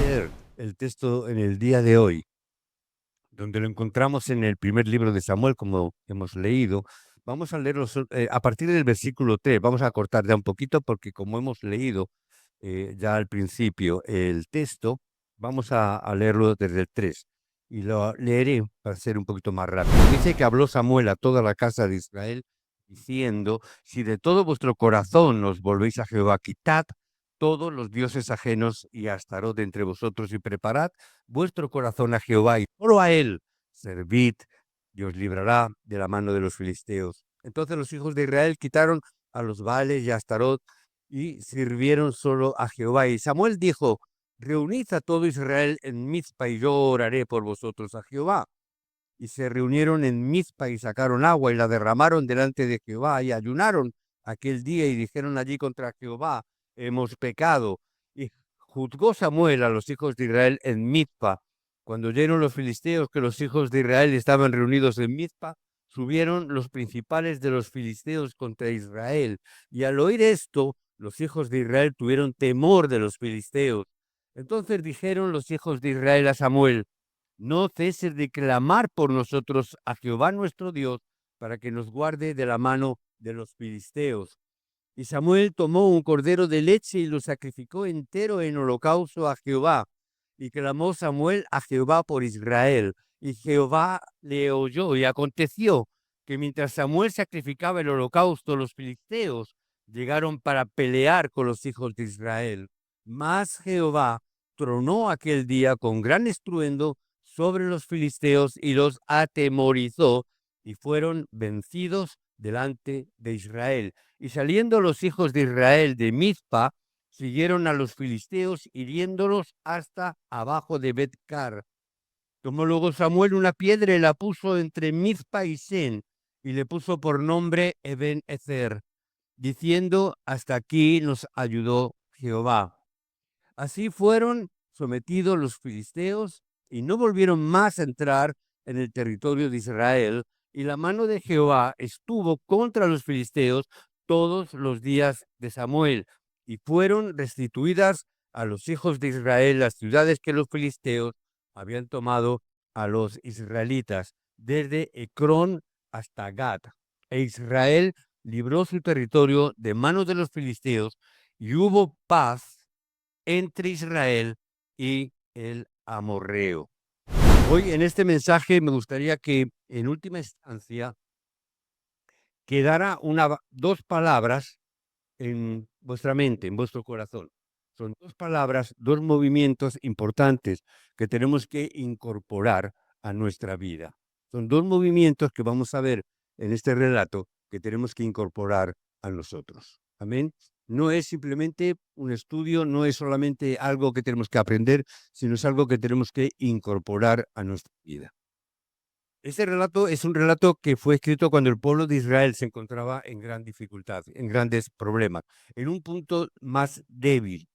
leer el texto en el día de hoy, donde lo encontramos en el primer libro de Samuel, como hemos leído. Vamos a leerlo a partir del versículo 3. Vamos a cortar ya un poquito porque como hemos leído ya al principio el texto, vamos a leerlo desde el 3 y lo leeré para ser un poquito más rápido. Dice que habló Samuel a toda la casa de Israel diciendo: si de todo vuestro corazón os volvéis a Jehová, quitad todos los dioses ajenos y a Astarot de entre vosotros y preparad vuestro corazón a Jehová y solo a él servid y os librará de la mano de los filisteos. Entonces los hijos de Israel quitaron a los Baales y a Astarot y sirvieron solo a Jehová. Y Samuel dijo: reunid a todo Israel en Mizpa y yo oraré por vosotros a Jehová. Y se reunieron en Mizpa y sacaron agua y la derramaron delante de Jehová y ayunaron aquel día y dijeron allí contra Jehová: hemos pecado. Y juzgó Samuel a los hijos de Israel en Mizpa. Cuando oyeron los filisteos que los hijos de Israel estaban reunidos en Mizpa, subieron los principales de los filisteos contra Israel. Y al oír esto, los hijos de Israel tuvieron temor de los filisteos. Entonces dijeron los hijos de Israel a Samuel: no ceses de clamar por nosotros a Jehová nuestro Dios, para que nos guarde de la mano de los filisteos. Y Samuel tomó un cordero de leche y lo sacrificó entero en holocausto a Jehová. Y clamó Samuel a Jehová por Israel. Y Jehová le oyó. Y aconteció que mientras Samuel sacrificaba el holocausto, los filisteos llegaron para pelear con los hijos de Israel. Mas Jehová tronó aquel día con gran estruendo sobre los filisteos y los atemorizó, y fueron vencidos delante de Israel. Y saliendo los hijos de Israel de Mizpa, siguieron a los filisteos, hiriéndolos hasta abajo de Bet-car. Tomó luego Samuel una piedra y la puso entre Mizpa y Sen, y le puso por nombre Eben-ezer, diciendo: hasta aquí nos ayudó Jehová. Así fueron sometidos los filisteos y no volvieron más a entrar en el territorio de Israel, y la mano de Jehová estuvo contra los filisteos todos los días de Samuel, y fueron restituidas a los hijos de Israel las ciudades que los filisteos habían tomado a los israelitas, desde Ecrón hasta Gat. E Israel libró su territorio de manos de los filisteos, y hubo paz entre Israel y el amorreo. Hoy en este mensaje me gustaría que en última instancia quedara dos palabras en vuestra mente, en vuestro corazón. Son dos palabras, dos movimientos importantes que tenemos que incorporar a nuestra vida. Son dos movimientos que vamos a ver en este relato que tenemos que incorporar a nosotros. Amén. No es simplemente un estudio, no es solamente algo que tenemos que aprender, sino es algo que tenemos que incorporar a nuestra vida. Este relato es un relato que fue escrito cuando el pueblo de Israel se encontraba en gran dificultad, en grandes problemas, en un punto más débil.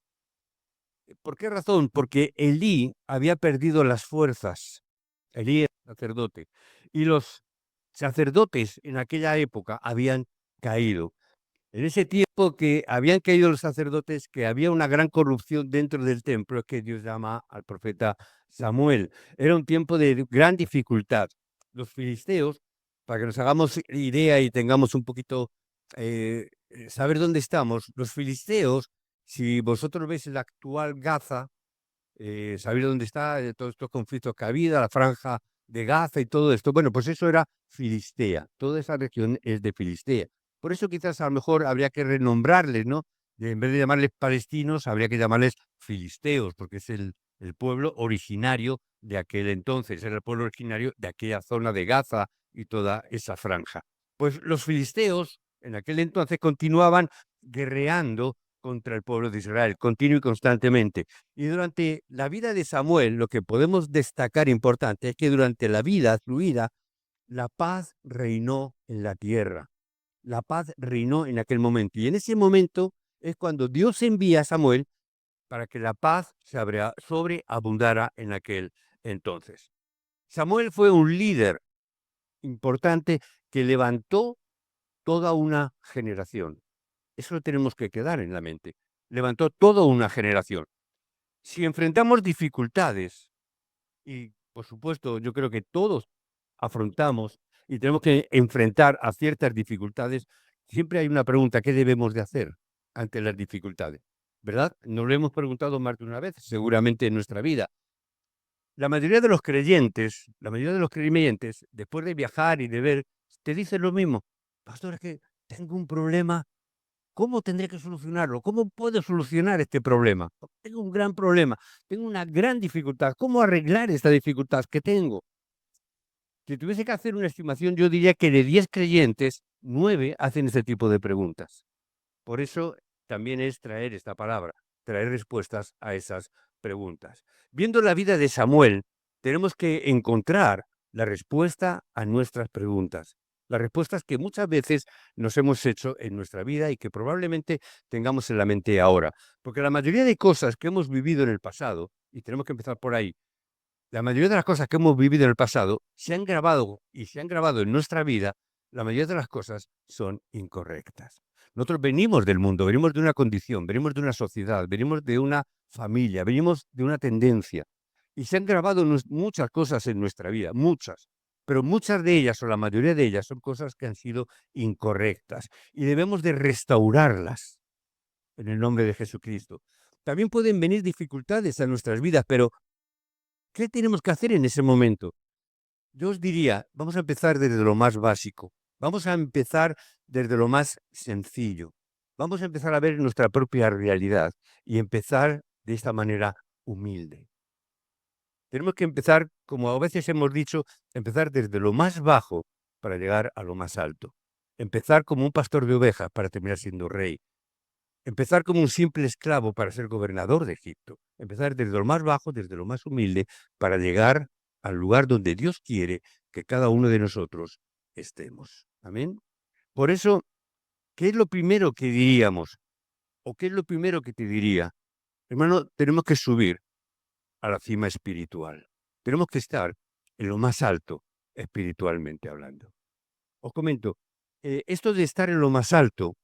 ¿Por qué razón? Porque Elí había perdido las fuerzas. Elí era sacerdote. Y los sacerdotes en aquella época habían caído. En ese tiempo que habían caído los sacerdotes, que había una gran corrupción dentro del templo, que Dios llama al profeta Samuel. Era un tiempo de gran dificultad. Los filisteos, para que nos hagamos idea y tengamos un poquito, saber dónde estamos, los filisteos, si vosotros veis la actual Gaza, sabéis dónde está, todos estos conflictos que ha habido, la franja de Gaza y todo esto. Bueno, pues eso era Filistea. Toda esa región es de Filistea. Por eso quizás a lo mejor habría que renombrarles, ¿no? En vez de llamarles palestinos, habría que llamarles filisteos, porque es el pueblo originario de aquel entonces, era el pueblo originario de aquella zona de Gaza y toda esa franja. Pues los filisteos en aquel entonces continuaban guerreando contra el pueblo de Israel, continuo y constantemente. Y durante la vida de Samuel, lo que podemos destacar importante es que durante la vida, su vida, la paz reinó en la tierra. La paz reinó en aquel momento. Y en ese momento es cuando Dios envía a Samuel para que la paz sobreabundara en aquel entonces. Samuel fue un líder importante que levantó toda una generación. Eso lo tenemos que quedar en la mente. Levantó toda una generación. Si enfrentamos dificultades, y por supuesto yo creo que todos afrontamos y tenemos que enfrentar a ciertas dificultades, siempre hay una pregunta: ¿qué debemos de hacer ante las dificultades? ¿Verdad? Nos lo hemos preguntado más de una vez, seguramente en nuestra vida. La mayoría de los creyentes, la mayoría de los creyentes, después de viajar y de ver, te dicen lo mismo: pastor, es que tengo un problema. ¿Cómo tendré que solucionarlo? ¿Cómo puedo solucionar este problema? Tengo un gran problema, tengo una gran dificultad. ¿Cómo arreglar esta dificultad que tengo? Si tuviese que hacer una estimación, yo diría que de 10 creyentes, 9 hacen este tipo de preguntas. Por eso también es traer esta palabra, traer respuestas a esas preguntas. Viendo la vida de Samuel, tenemos que encontrar la respuesta a nuestras preguntas, las respuestas que muchas veces nos hemos hecho en nuestra vida y que probablemente tengamos en la mente ahora. Porque la mayoría de cosas que hemos vivido en el pasado, y tenemos que empezar por ahí, la mayoría de las cosas que hemos vivido en el pasado se han grabado y se han grabado en nuestra vida, la mayoría de las cosas son incorrectas. Nosotros venimos del mundo, venimos de una condición, venimos de una sociedad, venimos de una familia, venimos de una tendencia. Y se han grabado muchas cosas en nuestra vida, muchas. Pero muchas de ellas, o la mayoría de ellas, son cosas que han sido incorrectas. Y debemos de restaurarlas en el nombre de Jesucristo. También pueden venir dificultades a nuestras vidas, pero ¿qué tenemos que hacer en ese momento? Yo os diría, vamos a empezar desde lo más básico, vamos a empezar desde lo más sencillo, vamos a empezar a ver nuestra propia realidad y empezar de esta manera humilde. Tenemos que empezar, como a veces hemos dicho, empezar desde lo más bajo para llegar a lo más alto. Empezar como un pastor de ovejas para terminar siendo rey. Empezar como un simple esclavo para ser gobernador de Egipto. Empezar desde lo más bajo, desde lo más humilde, para llegar al lugar donde Dios quiere que cada uno de nosotros estemos. Amén. Por eso, ¿qué es lo primero que diríamos? ¿O qué es lo primero que te diría? Hermano, tenemos que subir a la cima espiritual. Tenemos que estar en lo más alto, espiritualmente hablando. Os comento, esto de estar en lo más alto,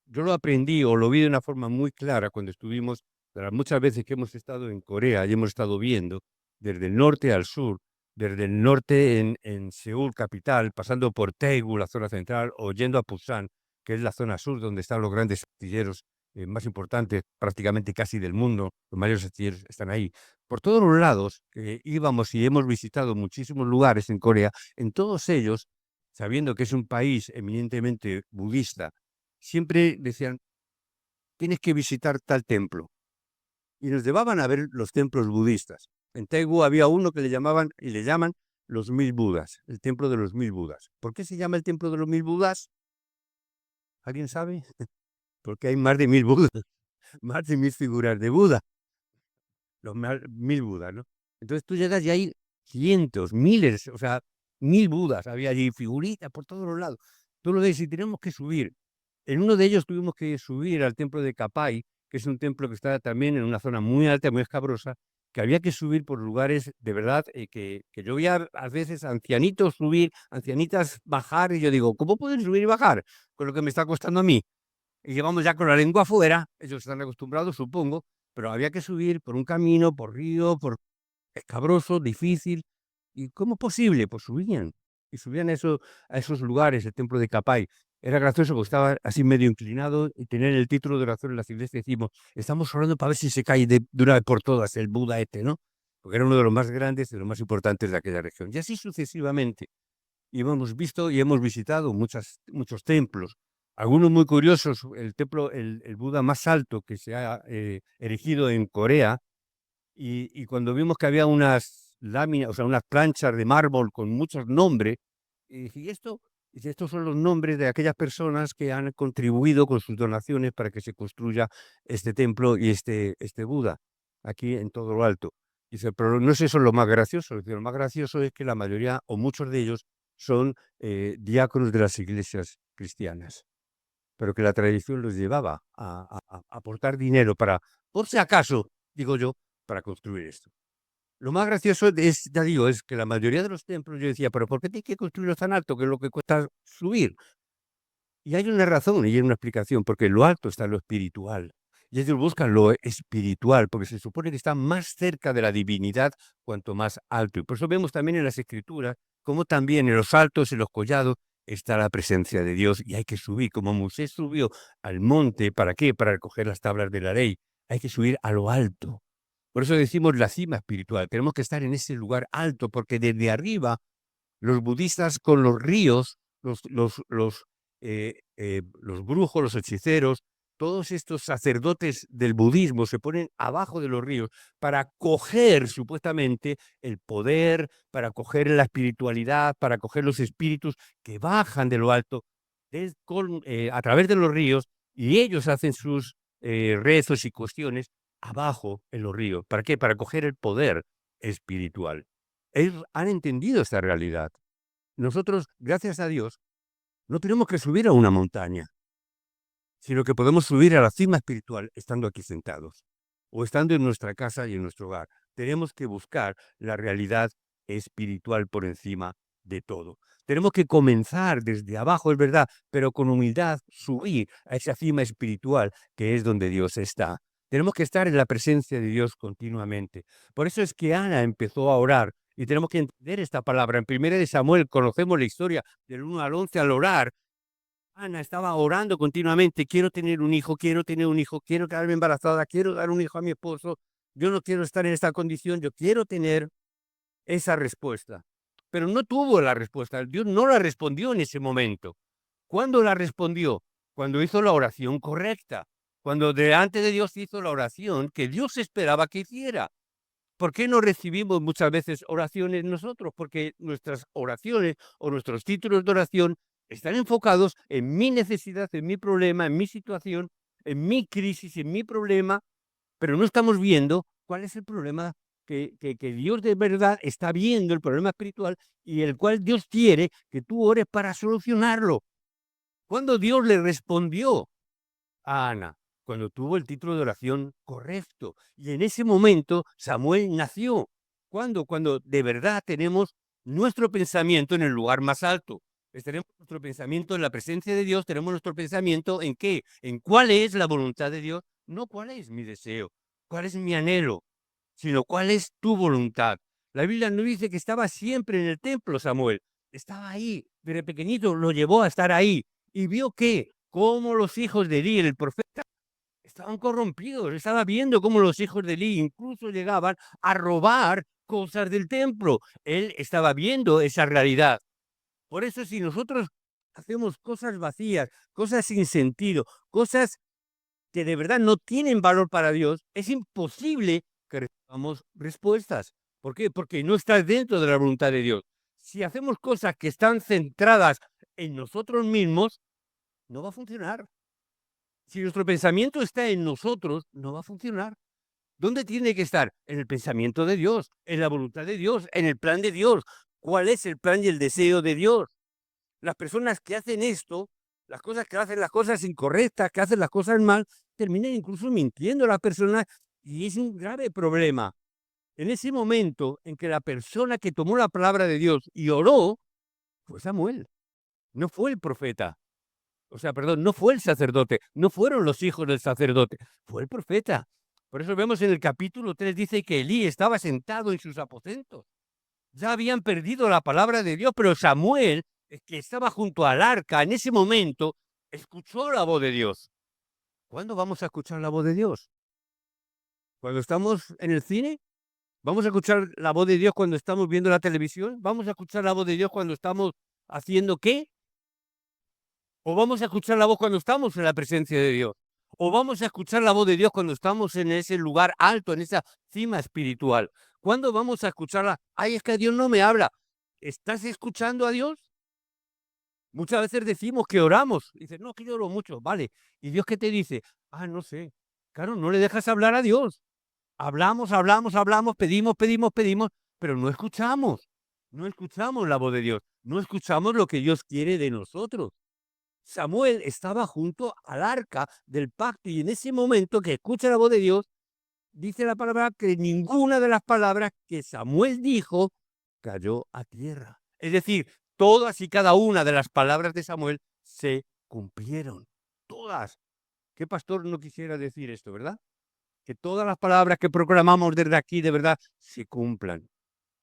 yo lo aprendí o lo vi de una forma muy clara cuando estuvimos, de las muchas veces que hemos estado en Corea y hemos estado viendo desde el norte al sur, desde el norte en Seúl, capital, pasando por Daegu, la zona central, o yendo a Busan, que es la zona sur donde están los grandes astilleros más importantes prácticamente casi del mundo, los mayores astilleros están ahí. Por todos los lados íbamos y hemos visitado muchísimos lugares en Corea, en todos ellos, sabiendo que es un país eminentemente budista, siempre decían: tienes que visitar tal templo. Y nos llevaban a ver los templos budistas. En Daegu había uno que le llamaban y le llaman los 1000 Budas, el templo de los 1000 Budas. ¿Por qué se llama el templo de los 1000 Budas? ¿Alguien sabe? Porque hay más de 1000 Budas, más de 1000 figuras de Buda, los 1000 Budas, ¿no? Entonces tú llegas y hay cientos, miles, o sea, 1000 Budas, había allí figuritas por todos los lados. Tú lo ves y tenemos que subir. En uno de ellos tuvimos que subir al templo de Capai, que es un templo que está también en una zona muy alta, muy escabrosa, que había que subir por lugares de verdad, que yo veía a veces ancianitos subir, ancianitas bajar, y yo digo: ¿cómo pueden subir y bajar con lo que me está costando a mí? Y llevamos ya con la lengua afuera, ellos están acostumbrados, supongo, pero había que subir por un camino, por río, por escabroso, difícil. ¿Y cómo es posible? Pues subían. Y subían a esos lugares, el templo de Capai. Era gracioso porque estaba así medio inclinado y tener el título de oración en las iglesias. Decimos: estamos orando para ver si se cae de una vez por todas el Buda este, ¿no? Porque era uno de los más grandes y los más importantes de aquella región. Y así sucesivamente. Y hemos visto y hemos visitado muchos templos. Algunos muy curiosos: el templo, el Buda más alto que se ha erigido en Corea, y cuando vimos que había unas láminas, o sea, unas planchas de mármol con muchos nombres, y dije: ¿y esto? Dice: estos son los nombres de aquellas personas que han contribuido con sus donaciones para que se construya este templo y este Buda, aquí en todo lo alto. Dice: pero no es eso lo más gracioso. Dice: lo más gracioso es que la mayoría o muchos de ellos son diáconos de las iglesias cristianas, pero que la tradición los llevaba a aportar dinero para, por si acaso, digo yo, para construir esto. Lo más gracioso es, ya digo, es que la mayoría de los templos yo decía: pero ¿por qué tiene que construirlos tan alto, que es lo que cuesta subir? Y hay una razón y hay una explicación: porque en lo alto está lo espiritual. Y ellos buscan lo espiritual, porque se supone que están más cerca de la divinidad cuanto más alto. Y por eso vemos también en las Escrituras como también en los altos, en los collados, está la presencia de Dios y hay que subir, como Moisés subió al monte, ¿para qué? Para recoger las tablas de la ley. Hay que subir a lo alto. Por eso decimos la cima espiritual. Tenemos que estar en ese lugar alto, porque desde arriba los budistas con los ríos, los brujos, los hechiceros, todos estos sacerdotes del budismo se ponen abajo de los ríos para coger supuestamente el poder, para coger la espiritualidad, para coger los espíritus que bajan de lo alto a través de los ríos, y ellos hacen sus rezos y cuestiones abajo en los ríos. ¿Para qué? Para coger el poder espiritual. Ellos han entendido esta realidad. Nosotros, gracias a Dios, no tenemos que subir a una montaña, sino que podemos subir a la cima espiritual estando aquí sentados o estando en nuestra casa y en nuestro hogar. Tenemos que buscar la realidad espiritual por encima de todo. Tenemos que comenzar desde abajo, es verdad, pero con humildad subir a esa cima espiritual que es donde Dios está. Tenemos que estar en la presencia de Dios continuamente. Por eso es que Ana empezó a orar y tenemos que entender esta palabra. En 1 de Samuel conocemos la historia del 1 al 11 al orar. Ana estaba orando continuamente, quiero tener un hijo, quiero tener un hijo, quiero quedarme embarazada, quiero dar un hijo a mi esposo, yo no quiero estar en esta condición, yo quiero tener esa respuesta. Pero no tuvo la respuesta, Dios no la respondió en ese momento. ¿Cuándo la respondió? Cuando hizo la oración correcta, cuando delante de Dios hizo la oración que Dios esperaba que hiciera. ¿Por qué no recibimos muchas veces oraciones nosotros? Porque nuestras oraciones o nuestros títulos de oración están enfocados en mi necesidad, en mi problema, en mi situación, en mi crisis, en mi problema, pero no estamos viendo cuál es el problema que Dios de verdad está viendo, el problema espiritual, y el cual Dios quiere que tú ores para solucionarlo. Cuando Dios le respondió a Ana, cuando tuvo el título de oración correcto. Y en ese momento Samuel nació. ¿Cuándo? Cuando de verdad tenemos nuestro pensamiento en el lugar más alto. Tenemos nuestro pensamiento en la presencia de Dios, tenemos nuestro pensamiento en qué, en cuál es la voluntad de Dios, no cuál es mi deseo, cuál es mi anhelo, sino cuál es tu voluntad. La Biblia no dice que estaba siempre en el templo, Samuel. Estaba ahí, desde pequeñito lo llevó a estar ahí. Y vio que, como los hijos de Eli, el profeta, estaban corrompidos. Estaba viendo cómo los hijos de Eli incluso llegaban a robar cosas del templo. Él estaba viendo esa realidad. Por eso, si nosotros hacemos cosas vacías, cosas sin sentido, cosas que de verdad no tienen valor para Dios, es imposible que recibamos respuestas. ¿Por qué? Porque no está dentro de la voluntad de Dios. Si hacemos cosas que están centradas en nosotros mismos, no va a funcionar. Si nuestro pensamiento está en nosotros, no va a funcionar. ¿Dónde tiene que estar? En el pensamiento de Dios, en la voluntad de Dios, en el plan de Dios. ¿Cuál es el plan y el deseo de Dios? Las personas que hacen esto, las cosas que hacen las cosas incorrectas, que hacen las cosas mal, terminan incluso mintiendo a las personas y es un grave problema. En ese momento en que la persona que tomó la palabra de Dios y oró, fue Samuel, no fue el profeta. O sea, perdón, no fue el sacerdote, no fueron los hijos del sacerdote, fue el profeta. Por eso vemos en el capítulo 3, dice que Elí estaba sentado en sus aposentos. Ya habían perdido la palabra de Dios, pero Samuel, que estaba junto al arca en ese momento, escuchó la voz de Dios. ¿Cuándo vamos a escuchar la voz de Dios? ¿Cuando estamos en el cine? ¿Vamos a escuchar la voz de Dios cuando estamos viendo la televisión? ¿Vamos a escuchar la voz de Dios cuando estamos haciendo qué? ¿O vamos a escuchar la voz cuando estamos en la presencia de Dios? ¿O vamos a escuchar la voz de Dios cuando estamos en ese lugar alto, en esa cima espiritual? ¿Cuándo vamos a escucharla? Ay, es que Dios no me habla. ¿Estás escuchando a Dios? Muchas veces decimos que oramos. Dices, no, que yo oro mucho. Vale. ¿Y Dios qué te dice? Ah, no sé. Claro, no le dejas hablar a Dios. Hablamos, hablamos, hablamos, pedimos, pedimos, pedimos, pero no escuchamos. No escuchamos la voz de Dios. No escuchamos lo que Dios quiere de nosotros. Samuel estaba junto al arca del pacto y en ese momento que escucha la voz de Dios, dice la palabra que ninguna de las palabras que Samuel dijo cayó a tierra. Es decir, todas y cada una de las palabras de Samuel se cumplieron. Todas. ¿Qué pastor no quisiera decir esto, verdad? Que todas las palabras que proclamamos desde aquí de verdad se cumplan.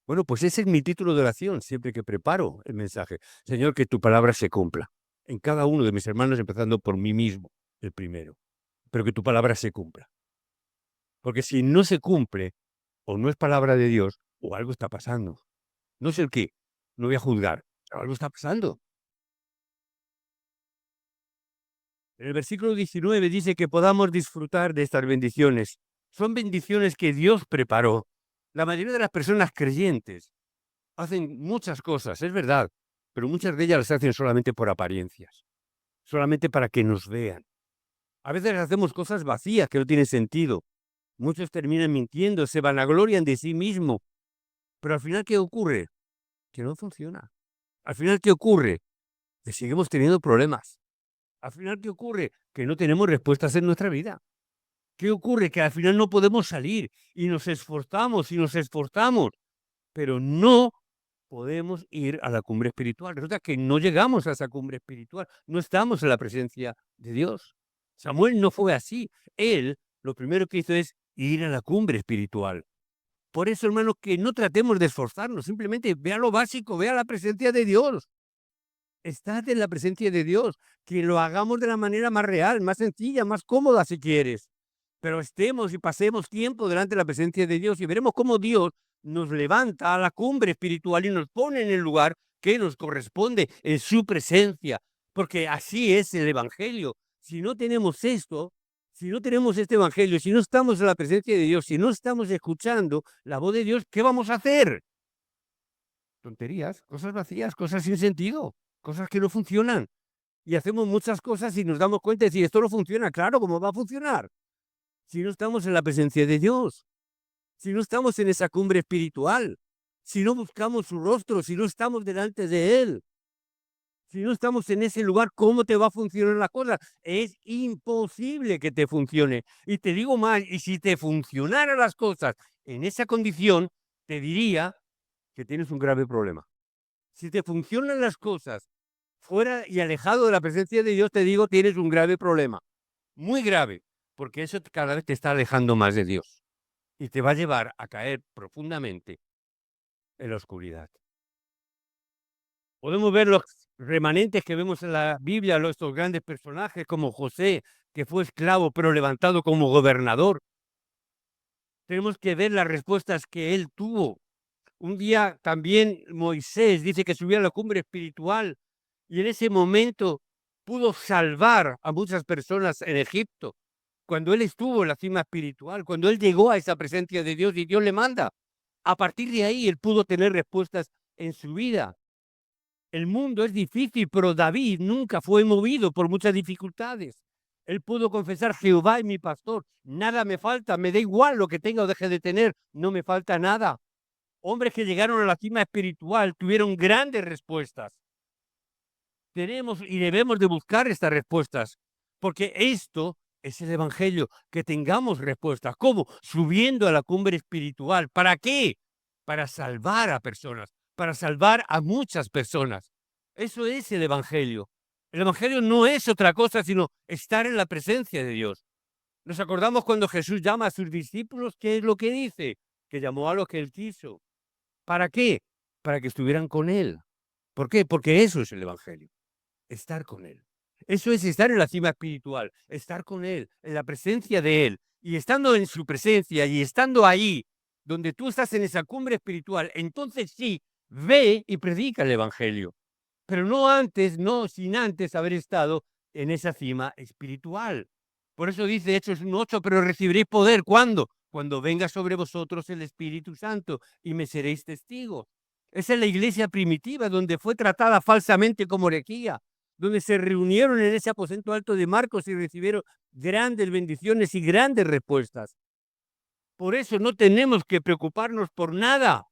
Bueno, pues ese es mi título de oración siempre que preparo el mensaje. Señor, que tu palabra se cumpla en cada uno de mis hermanos, empezando por mí mismo, el primero. Pero que tu palabra se cumpla. Porque si no se cumple, o no es palabra de Dios, o algo está pasando. No sé el qué, no voy a juzgar, pero algo está pasando. En el versículo 19 dice que podamos disfrutar de estas bendiciones. Son bendiciones que Dios preparó. La mayoría de las personas creyentes hacen muchas cosas, es verdad, pero muchas de ellas las hacen solamente por apariencias, solamente para que nos vean. A veces hacemos cosas vacías que no tienen sentido. Muchos terminan mintiendo, se vanaglorian de sí mismos, pero al final, ¿qué ocurre? Que no funciona. Al final, ¿qué ocurre? Que seguimos teniendo problemas. Al final, ¿qué ocurre? Que no tenemos respuestas en nuestra vida. ¿Qué ocurre? Que al final no podemos salir y nos esforzamos, pero no podemos ir a la cumbre espiritual. Resulta que no llegamos a esa cumbre espiritual, no estamos en la presencia de Dios. Samuel no fue así. Él lo primero que hizo es ir a la cumbre espiritual. Por eso, hermano, que no tratemos de esforzarnos, simplemente vea lo básico, vea la presencia de Dios. Estás en la presencia de Dios, que lo hagamos de la manera más real, más sencilla, más cómoda si quieres. Pero estemos y pasemos tiempo delante de la presencia de Dios y veremos cómo Dios nos levanta a la cumbre espiritual y nos pone en el lugar que nos corresponde en su presencia, porque así es el Evangelio. Si no tenemos esto, si no tenemos este Evangelio, si no estamos en la presencia de Dios, si no estamos escuchando la voz de Dios, ¿qué vamos a hacer? Tonterías, cosas vacías, cosas sin sentido, cosas que no funcionan. Y hacemos muchas cosas y nos damos cuenta de si esto no funciona, claro, ¿cómo va a funcionar? Si no estamos en la presencia de Dios, si no estamos en esa cumbre espiritual, si no buscamos su rostro, si no estamos delante de Él, si no estamos en ese lugar, ¿cómo te va a funcionar la cosa? Es imposible que te funcione. Y te digo más, y si te funcionaran las cosas en esa condición, te diría que tienes un grave problema. Si te funcionan las cosas fuera y alejado de la presencia de Dios, te digo, tienes un grave problema, muy grave, porque eso cada vez te está alejando más de Dios y te va a llevar a caer profundamente en la oscuridad. Podemos ver los remanentes que vemos en la Biblia, estos grandes personajes como José, que fue esclavo pero levantado como gobernador. Tenemos que ver las respuestas que él tuvo. Un día también Moisés dice que subió a la cumbre espiritual y en ese momento pudo salvar a muchas personas en Egipto. Cuando él estuvo en la cima espiritual, cuando él llegó a esa presencia de Dios y Dios le manda, a partir de ahí él pudo tener respuestas en su vida. El mundo es difícil, pero David nunca fue movido por muchas dificultades. Él pudo confesar: Jehová es mi pastor, nada me falta, me da igual lo que tenga o deje de tener, no me falta nada. Hombres que llegaron a la cima espiritual tuvieron grandes respuestas. Tenemos y debemos de buscar estas respuestas, porque esto es el Evangelio, que tengamos respuestas. ¿Cómo? Subiendo a la cumbre espiritual. ¿Para qué? Para salvar a personas, para salvar a muchas personas. Eso es el Evangelio. El Evangelio no es otra cosa sino estar en la presencia de Dios. Nos acordamos cuando Jesús llama a sus discípulos, ¿qué es lo que dice? Que llamó a los que él quiso. ¿Para qué? Para que estuvieran con él. ¿Por qué? Porque eso es el Evangelio, estar con él. Eso es estar en la cima espiritual, estar con él, en la presencia de él. Y estando en su presencia y estando ahí, donde tú estás en esa cumbre espiritual, entonces sí, ve y predica el Evangelio. Pero no antes, no sin antes haber estado en esa cima espiritual. Por eso dice Hechos 1:8, pero recibiréis poder. ¿Cuándo? Cuando venga sobre vosotros el Espíritu Santo y me seréis testigos. Esa es la iglesia primitiva, donde fue tratada falsamente como herejía, donde se reunieron en ese aposento alto de Marcos y recibieron grandes bendiciones y grandes respuestas. Por eso no tenemos que preocuparnos por nada,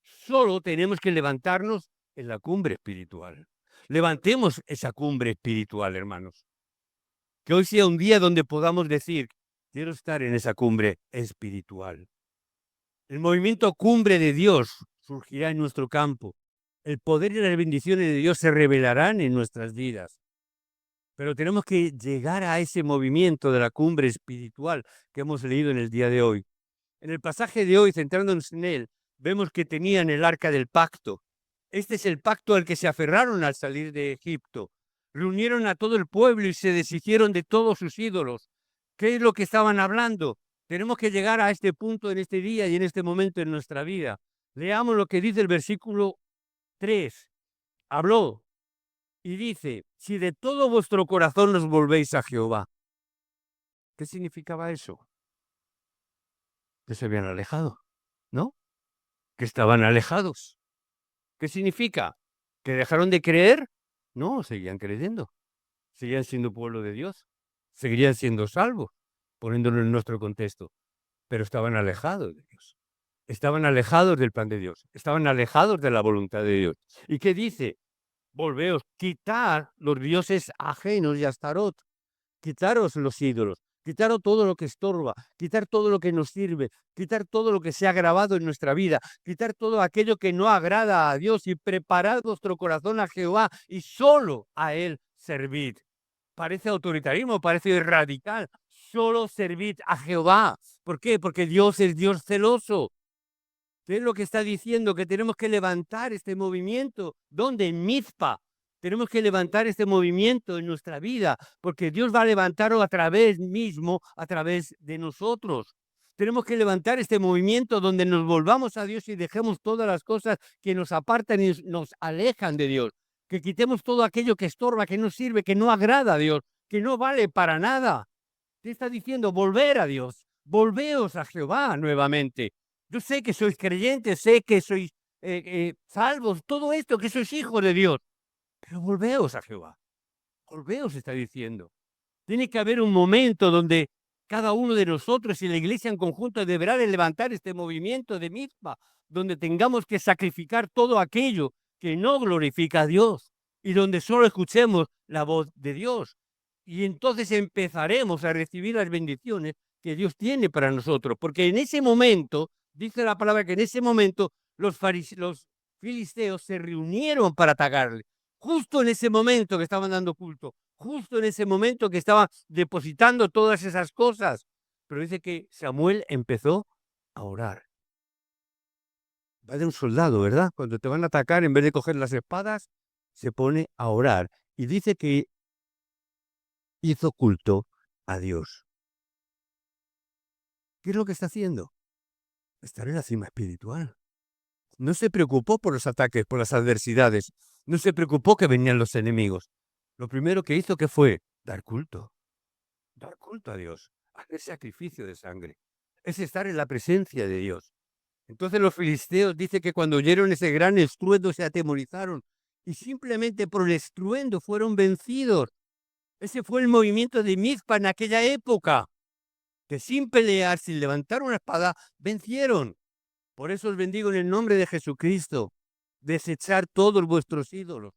solo tenemos que levantarnos en la cumbre espiritual. Levantemos esa cumbre espiritual, hermanos. Que hoy sea un día donde podamos decir: quiero estar en esa cumbre espiritual. El movimiento cumbre de Dios surgirá en nuestro campo. El poder y las bendiciones de Dios se revelarán en nuestras vidas. Pero tenemos que llegar a ese movimiento de la cumbre espiritual que hemos leído en el día de hoy. En el pasaje de hoy, centrándonos en él, vemos que tenían el arca del pacto. Este es el pacto al que se aferraron al salir de Egipto. Reunieron a todo el pueblo y se deshicieron de todos sus ídolos. ¿Qué es lo que estaban hablando? Tenemos que llegar a este punto en este día y en este momento en nuestra vida. Leamos lo que dice el versículo 3. Habló y dice, si de todo vuestro corazón os volvéis a Jehová. ¿Qué significaba eso? Que se habían alejado, ¿no? Que estaban alejados. ¿Qué significa? ¿Que dejaron de creer? No, seguían creyendo. Seguían siendo pueblo de Dios. Seguirían siendo salvos, poniéndolo en nuestro contexto. Pero estaban alejados de Dios. Estaban alejados del plan de Dios. Estaban alejados de la voluntad de Dios. ¿Y qué dice? Volveos, quitar los dioses ajenos y Astarot. Quitaros los ídolos, quitaros todo lo que estorba, quitar todo lo que nos sirve, quitar todo lo que se ha grabado en nuestra vida, quitar todo aquello que no agrada a Dios y preparad vuestro corazón a Jehová y solo a Él servid. Parece autoritarismo, parece radical. Solo servid a Jehová. ¿Por qué? Porque Dios es Dios celoso. ¿Qué es lo que está diciendo? Que tenemos que levantar este movimiento. ¿Dónde? En Mizpa. Tenemos que levantar este movimiento en nuestra vida, porque Dios va a levantarlo a través mismo, a través de nosotros. Tenemos que levantar este movimiento donde nos volvamos a Dios y dejemos todas las cosas que nos apartan y nos alejan de Dios. Que quitemos todo aquello que estorba, que no sirve, que no agrada a Dios, que no vale para nada. Te está diciendo volver a Dios, volveos a Jehová nuevamente. Yo sé que sois creyentes, sé que sois salvos, todo esto, que sois hijos de Dios, pero volveos a Jehová, volveos, está diciendo. Tiene que haber un momento donde cada uno de nosotros y la iglesia en conjunto deberá de levantar este movimiento de misma, donde tengamos que sacrificar todo aquello que no glorifica a Dios y donde solo escuchemos la voz de Dios. Y entonces empezaremos a recibir las bendiciones que Dios tiene para nosotros, porque en ese momento, dice la palabra que en ese momento los filisteos se reunieron para atacarle, justo en ese momento que estaban dando culto, justo en ese momento que estaban depositando todas esas cosas. Pero dice que Samuel empezó a orar. Va de un soldado, ¿verdad? Cuando te van a atacar, en vez de coger las espadas, se pone a orar. Y dice que hizo culto a Dios. ¿Qué es lo que está haciendo? Estar en la cima espiritual. No se preocupó por los ataques, por las adversidades. No se preocupó que venían los enemigos. Lo primero que hizo que fue dar culto a Dios, hacer sacrificio de sangre. Es estar en la presencia de Dios. Entonces los filisteos dice que cuando oyeron ese gran estruendo se atemorizaron y simplemente por el estruendo fueron vencidos. Ese fue el movimiento de Mizpa en aquella época, que sin pelear, sin levantar una espada, vencieron. Por eso os bendigo en el nombre de Jesucristo. Desechar todos vuestros ídolos.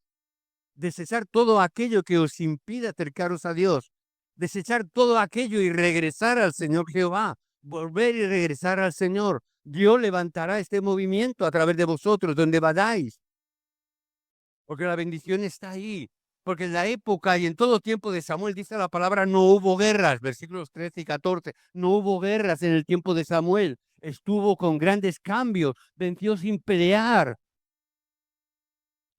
Desechar todo aquello que os impida acercaros a Dios. Desechar todo aquello y regresar al Señor Jehová. Volver y regresar al Señor. Dios levantará este movimiento a través de vosotros, donde vayáis. Porque la bendición está ahí. Porque en la época y en todo tiempo de Samuel, dice la palabra, no hubo guerras, versículos 13 y 14, no hubo guerras en el tiempo de Samuel. Estuvo con grandes cambios, venció sin pelear.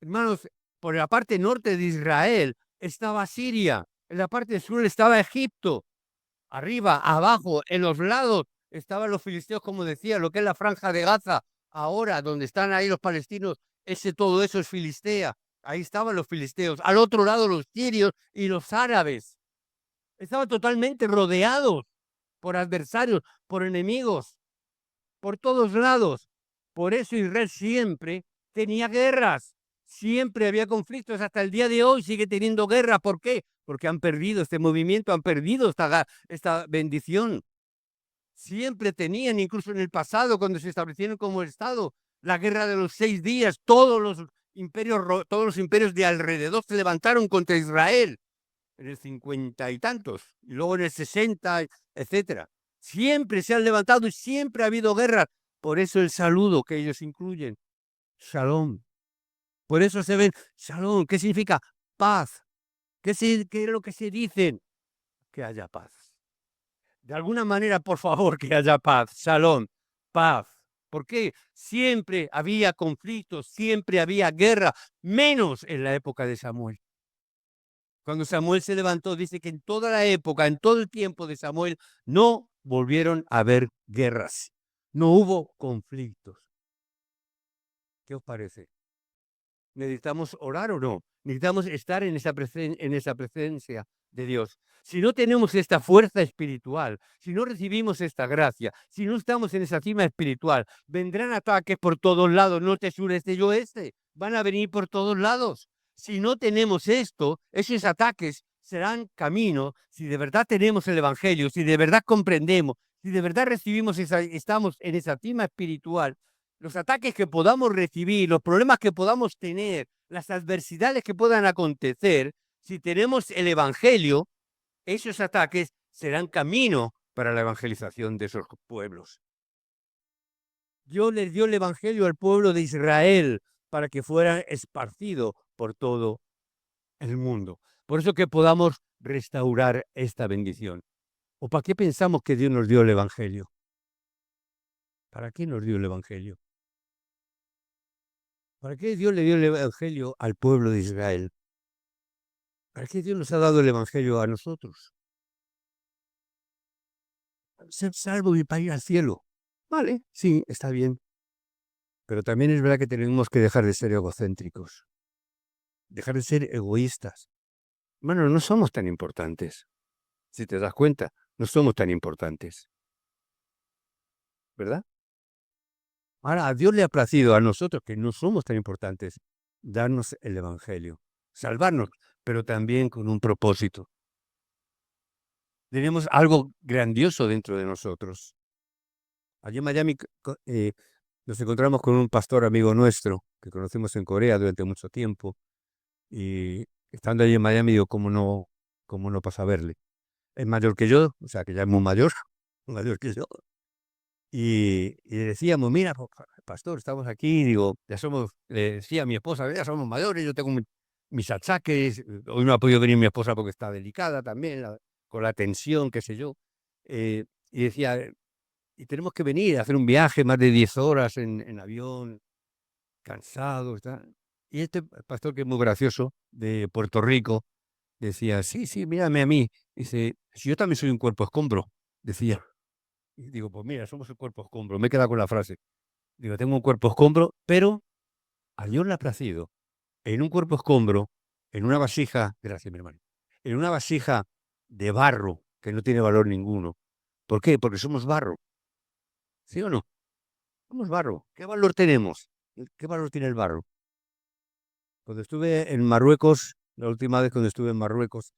Hermanos, por la parte norte de Israel estaba Siria, en la parte sur estaba Egipto, arriba, abajo, en los lados estaban los filisteos, como decía, lo que es la franja de Gaza, ahora donde están ahí los palestinos, todo eso es Filistea, ahí estaban los filisteos, al otro lado los sirios y los árabes, estaban totalmente rodeados por adversarios, por enemigos, por todos lados. Por eso Israel siempre tenía guerras, siempre había conflictos, hasta el día de hoy sigue teniendo guerra. ¿Por qué? Porque han perdido este movimiento, han perdido esta bendición. Siempre tenían, incluso en el pasado, cuando se establecieron como Estado, la guerra de los 6 días, todos los imperios de alrededor se levantaron contra Israel, en el 50 y tantos, y luego en el 60, etcétera. Siempre se han levantado y siempre ha habido guerras. Por eso el saludo que ellos incluyen, Shalom. Por eso se ven, Shalom, ¿qué significa? Paz. ¿Qué es lo que se dicen? Que haya paz. De alguna manera, por favor, que haya paz. Shalom, paz. ¿Por qué? Siempre había conflictos, siempre había guerra, menos en la época de Samuel. Cuando Samuel se levantó, dice que en toda la época, en todo el tiempo de Samuel, no volvieron a haber guerras. No hubo conflictos. ¿Qué os parece? ¿Necesitamos orar o no? Necesitamos estar en esa presencia de Dios. Si no tenemos esta fuerza espiritual, si no recibimos esta gracia, si no estamos en esa cima espiritual, vendrán ataques por todos lados, norte, sur, este y oeste. Van a venir por todos lados. Si no tenemos esto, esos ataques serán camino. Si de verdad tenemos el Evangelio, si de verdad comprendemos, si de verdad recibimos estamos en esa cima espiritual, los ataques que podamos recibir, los problemas que podamos tener, las adversidades que puedan acontecer, si tenemos el Evangelio, esos ataques serán camino para la evangelización de esos pueblos. Dios les dio el Evangelio al pueblo de Israel para que fuera esparcido por todo el mundo. Por eso que podamos restaurar esta bendición. ¿O para qué pensamos que Dios nos dio el Evangelio? ¿Para qué nos dio el Evangelio? ¿Para qué Dios le dio el Evangelio al pueblo de Israel? ¿Para qué Dios nos ha dado el Evangelio a nosotros? Para ser salvo y para ir al cielo. Vale, sí, está bien. Pero también es verdad que tenemos que dejar de ser egocéntricos. Dejar de ser egoístas. Bueno, no somos tan importantes. Si te das cuenta, no somos tan importantes. ¿Verdad? Ahora, a Dios le ha placido a nosotros, que no somos tan importantes, darnos el Evangelio. Salvarnos, pero también con un propósito. Tenemos algo grandioso dentro de nosotros. Allí en Miami nos encontramos con un pastor amigo nuestro que conocimos en Corea durante mucho tiempo y estando allí en Miami digo, cómo no pasa a verle? Es mayor que yo, o sea que ya es muy mayor, mayor que yo. Y decíamos, mira, pastor, estamos aquí, digo, ya somos, le decía a mi esposa, ya somos mayores, yo tengo mis achaques, hoy no ha podido venir mi esposa porque está delicada también, con la tensión, qué sé yo. Y decía, y tenemos que venir a hacer un viaje más de 10 horas en avión, cansados. Y este pastor, que es muy gracioso, de Puerto Rico, decía, sí, sí, mírame a mí. Dice, si yo también soy un cuerpo escombro, decía. Y digo, pues mira, somos un cuerpo escombro. Me he quedado con la frase. Digo, tengo un cuerpo escombro, pero a Dios le ha placido en un cuerpo escombro, en una vasija, gracias, mi hermano, en una vasija de barro que no tiene valor ninguno. ¿Por qué? Porque somos barro. ¿Sí o no? Somos barro. ¿Qué valor tenemos? ¿Qué valor tiene el barro? Cuando estuve en Marruecos, la última vez cuando estuve en Marruecos,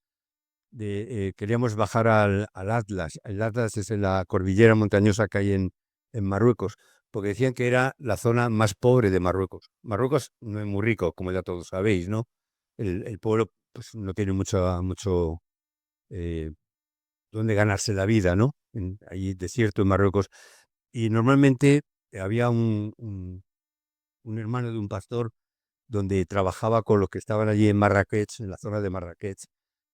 queríamos bajar al Atlas. El Atlas es en la cordillera montañosa que hay en Marruecos, porque decían que era la zona más pobre de Marruecos. Marruecos no es muy rico, como ya todos sabéis, ¿no? El pueblo pues, no tiene mucho eh, donde ganarse la vida, ¿no? Hay desierto en Marruecos. Y normalmente había un hermano de un pastor donde trabajaba con los que estaban allí en Marrakech, en la zona de Marrakech,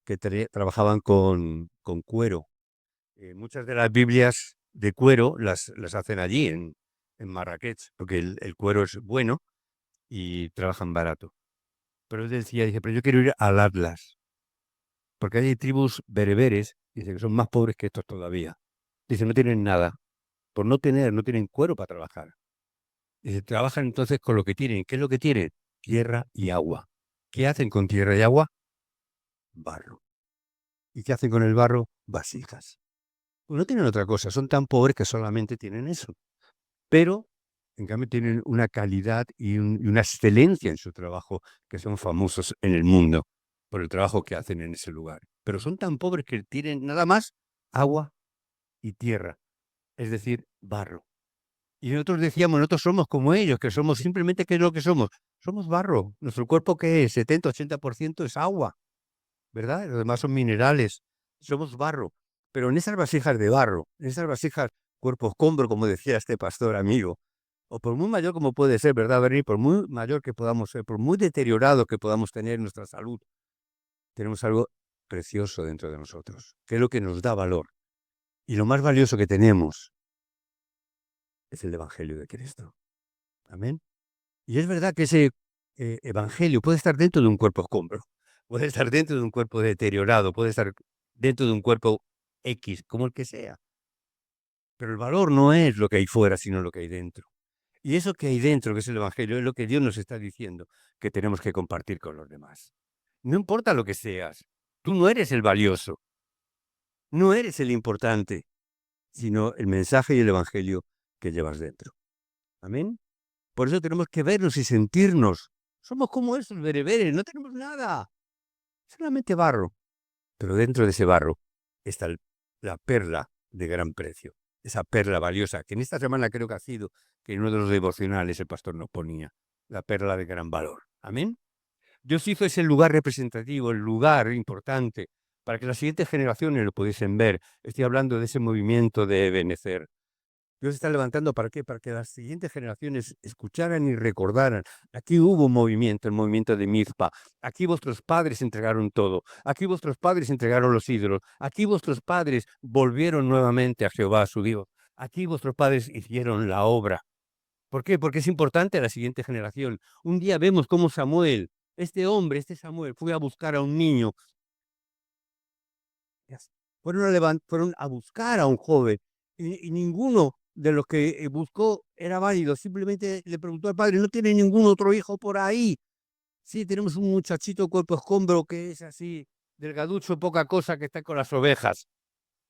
que trabajaban con cuero. Muchas de las Biblias de cuero las hacen allí, en Marrakech, porque el cuero es bueno y trabajan barato. Pero él decía, dice, pero yo quiero ir al Atlas, porque hay tribus bereberes, dice, que son más pobres que estos todavía. Dice, no tienen nada. Por no tienen cuero para trabajar. Dice, trabajan entonces con lo que tienen. ¿Qué es lo que tienen? Tierra y agua. ¿Qué hacen con tierra y agua? Barro. ¿Y qué hacen con el barro? Vasijas. Pues no tienen otra cosa, son tan pobres que solamente tienen eso. Pero, en cambio, tienen una calidad y una excelencia en su trabajo que son famosos en el mundo por el trabajo que hacen en ese lugar. Pero son tan pobres que tienen nada más agua y tierra, es decir, barro. Y nosotros decíamos, nosotros somos como ellos, que somos simplemente, ¿qué es lo que somos? Somos barro. Nuestro cuerpo, ¿qué es? 70-80% es agua, ¿verdad? Los demás son minerales. Somos barro. Pero en esas vasijas de barro, en esas vasijas cuerpo escombro, como decía este pastor amigo, o por muy mayor como puede ser, ¿verdad, Bernie? Por muy mayor que podamos ser, por muy deteriorado que podamos tener nuestra salud, tenemos algo precioso dentro de nosotros, que es lo que nos da valor. Y lo más valioso que tenemos es el Evangelio de Cristo. Amén. Y es verdad que ese Evangelio puede estar dentro de un cuerpo escombro, puede estar dentro de un cuerpo deteriorado, puede estar dentro de un cuerpo X, como el que sea. Pero el valor no es lo que hay fuera, sino lo que hay dentro. Y eso que hay dentro, que es el Evangelio, es lo que Dios nos está diciendo que tenemos que compartir con los demás. No importa lo que seas, tú no eres el valioso, no eres el importante, sino el mensaje y el Evangelio que llevas dentro. Amén. Por eso tenemos que vernos y sentirnos. Somos como esos bereberes, no tenemos nada, solamente barro. Pero dentro de ese barro está la perla de gran precio, esa perla valiosa, que en esta semana creo que ha sido, que en uno de los devocionales el pastor nos ponía, la perla de gran valor. Amén. Dios hizo ese lugar representativo, el lugar importante, para que las siguientes generaciones lo pudiesen ver. Estoy hablando de ese movimiento de Ebenecer. Dios está levantando ¿para qué? Para que las siguientes generaciones escucharan y recordaran. Aquí hubo un movimiento, el movimiento de Mizpa. Aquí vuestros padres entregaron todo. Aquí vuestros padres entregaron los ídolos. Aquí vuestros padres volvieron nuevamente a Jehová, su Dios. Aquí vuestros padres hicieron la obra. ¿Por qué? Porque es importante a la siguiente generación. Un día vemos cómo Samuel, este hombre, este Samuel, fue a buscar a un niño. Fueron a buscar a un joven y ninguno de los que buscó era válido. Simplemente le preguntó al padre, ¿no tiene ningún otro hijo por ahí? Sí, tenemos un muchachito cuerpo escombro que es así, delgaducho, poca cosa, que está con las ovejas.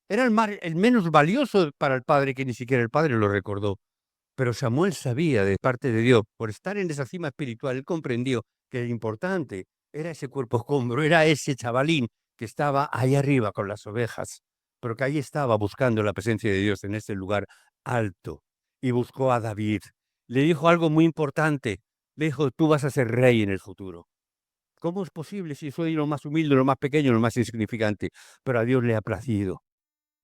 Era el menos valioso para el padre, que ni siquiera el padre lo recordó. Pero Samuel sabía de parte de Dios, por estar en esa cima espiritual, él comprendió que lo importante era ese cuerpo escombro, era ese chavalín que estaba ahí arriba con las ovejas, pero que ahí estaba buscando la presencia de Dios en ese lugar alto. Y buscó a David. Le dijo algo muy importante. Le dijo, tú vas a ser rey en el futuro. ¿Cómo es posible si soy lo más humilde, lo más pequeño, lo más insignificante? Pero a Dios le ha placido.